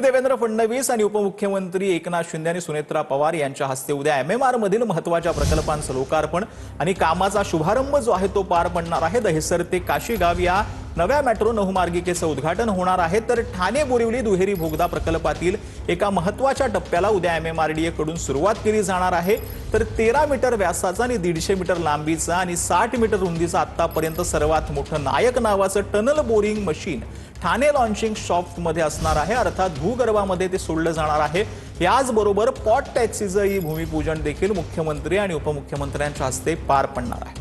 देवेंद्र फडणवीस आणि उपमुख्यमंत्री एकनाथ शिंदे आणि सुनेत्रा पवार यांच्या हस्ते उद्या एमएमआर मधील महत्त्वाच्या प्रकल्पांचं लोकार्पण आणि कामाचा शुभारंभ जो आहे तो पार पडणार आहे। दहिसर ते काशीगाव या नव्या मेट्रो नौमार्गिकेचं उद्घाटन होणार आहे। तर ठाणे बोरिवली दुहेरी बोगदा प्रकल्पातील एका महत्त्वाच्या टप्प्याला उद्या एमएमआरडीए कडून सुरुवात केली जाणार आहे। तर 13 मीटर व्यासाचा आणि 150 मीटर लांबीचा आणि 60 मीटर रुंदीचा आतापर्यंत सर्वात मोठं नायक नावाचं tunnel boring machine Thane launching shaft मध्ये असणार आहे। अर्थात भूगर्भामध्ये ते सोडलं जाणार आहे। याचबरोबर पॉट टॅक्सीचं भूमिपूजन देखील मुख्यमंत्री आणि उपमुख्यमंत्र्यांच्या हस्ते पार पडणार आहे।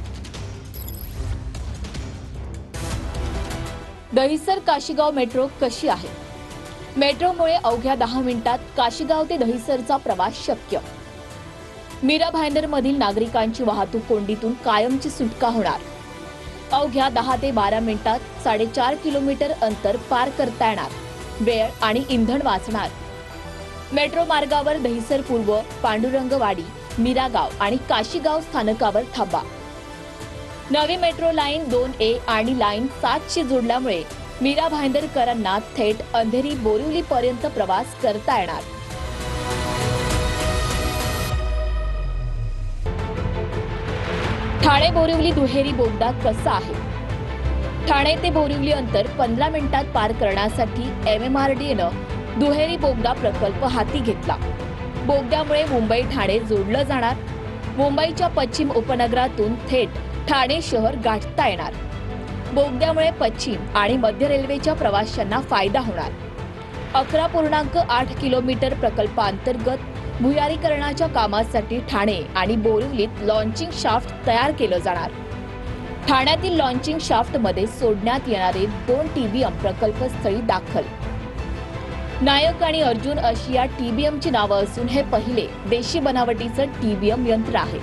दहिसर काशीगाव मेट्रो कशी आहे? मेट्रोमुळे अवघ्या 10 मिनिटात काशीगाव ते दहिसरचा प्रवास शक्य। मीरा भाईंदरमधील नागरिकांची वाहतूक कोंडीतून कायमची सुटका होणार। अवघ्या 10 ते 12 मिनिटात 4.5 किलोमीटर अंतर पार करता येणार। वेळ आणि इंधन वाचणार। मेट्रो मार्गावर दहिसर पूर्व, पांडुरंगवाडी, मीरागाव आणि काशीगाव स्थानकावर थांबा। नवी मेट्रो लाईन 2A आणि लाईन 7 शी जोडल्यामुळे मीरा भाईंदरकरांना थेट अंधेरी बोरिवली पर्यंत प्रवास करता येणार। ठाणे बोरिवली दुहेरी बोगदा कसा आहे? ठाणे ते बोरिवली अंतर 15 मिनिटात पार करण्यासाठी एमएमआरडीएनं दुहेरी बोगदा प्रकल्प हाती घेतला। बोगद्यामुळे मुंबई ठाणे जोडलं जाणार। मुंबईच्या पश्चिम उपनगरातून थेट ठाणे शहर गाठता येणार। बोगद्यामुळे पश्चिम आणि मध्य रेल्वेच्या प्रवाशांना फायदा होणार। 11.8 किलोमीटर प्रकल्पांतर्गत भुयारीकरणाच्या कामासाठी ठाणे आणि बोरिवलीत लॉन्चिंग शाफ्ट तयार केलं जाणार। ठाण्यातील लॉन्चिंग शाफ्टमध्ये सोडण्यात येणारे 2 टीबीएम प्रकल्पस्थळी दाखल। नायक आणि अर्जुन अशी या टीबीएमची नावं असून हे पहिले देशी बनावटीचं टीबीएम यंत्र आहे।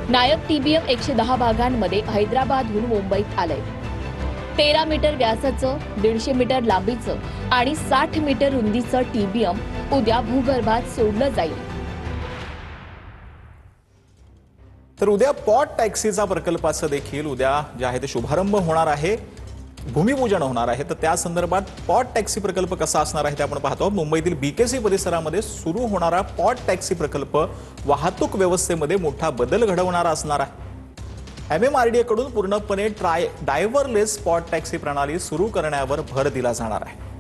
नायक टीबीएम 110 भागांमध्ये हैदराबादहून मुंबईत आलंय। 13 मीटर व्यासाचं, 150 मीटर लांबीचं आणि 60 मीटर रुंदीचं टीबीएम उद्या भूगर्भात सोडलं जाईल। तर उद्या पॉट टॅक्सीचा प्रकल्पाचं देखील उद्या जे आहे ते शुभारंभ होणार आहे, भूमिपूजन होणार आहे। तर त्या संदर्भात पॉट टॅक्सी प्रकल्प कसा असणार आहे ते आपण पाहतो। मुंबईतील बीकेसी परिसरामध्ये सुरू होणारा पॉट टॅक्सी प्रकल्प वाहतूक व्यवस्थेमध्ये मोठा बदल घडवणारा असणार आहे। एमएमआरडीए कडून पूर्णपणे ड्रायव्हरलेस पॉट टॅक्सी प्रणाली सुरू करण्यावर भर दिला जाणार आहे।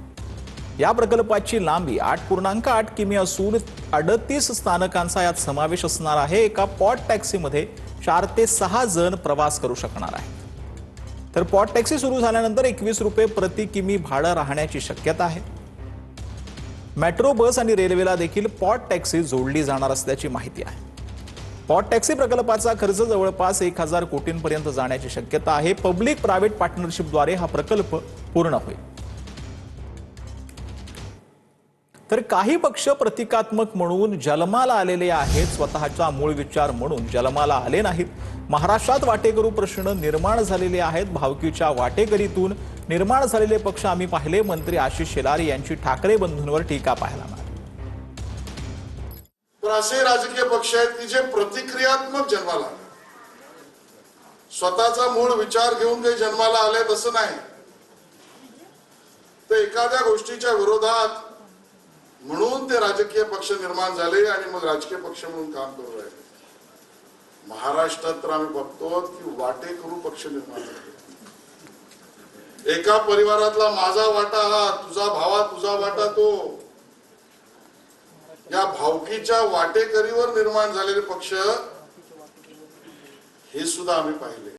या प्रकल्पाची लांबी 8.8 किमी असून 38 स्थानकांचा यात समावेश असणार आहे। एका पॉट टॅक्सीमध्ये 4 ते 6 जण प्रवास करू शकणार आहेत। तर पॉट टॅक्सी सुरू झाल्यानंतर 21 रुपये प्रति किमी भाडं राहण्याची शक्यता आहे। मेट्रो, बस आणि रेल्वेला देखील पॉट टॅक्सी जोडली जाणार असल्याची माहिती आहे। पॉट टॅक्सी प्रकल्पाचा खर्च जवळपास 1000 कोटींपर्यंत जाण्याची शक्यता आहे। पब्लिक प्रायव्हेट पार्टनरशिपद्वारे हा प्रकल्प पूर्ण होईल। तर काही पक्ष प्रतिकात्मक म्हणून जन्माला आलेले आहेत, स्वतःचा मूळ विचार म्हणून जन्माला आले नाहीत। महाराष्ट्रात वाटेकरू प्रश्न निर्माण झालेले आहेत। भावकीच्या वाटेकरीतून निर्माण झालेले पक्ष आम्ही पाहिले। मंत्री आशिष शेलार यांची ठाकरे बंधूंवर टीका पाहायला मिळाली। तर असे राजकीय पक्ष आहेत की जे प्रतिक्रियात्मक जन्माला आले, स्वतःचा मूळ विचार घेऊन काही जन्माला आले तसं नाही। ते एखाद्या गोष्टीच्या विरोधात म्हणून ते राजकीय पक्ष निर्माण झाले आणि मग राजकीय पक्ष म्हणून काम करू राहिले। महाराष्ट्रात तर आम्ही बघतो की वाटेकरू पक्ष निर्माण झाले। एका परिवारातला माझा वाटा हा, तुझा भावा तुझा वाटा तो, या भावकीच्या वाटेकरीवर निर्माण झालेले पक्ष हे सुद्धा आम्ही पाहिले।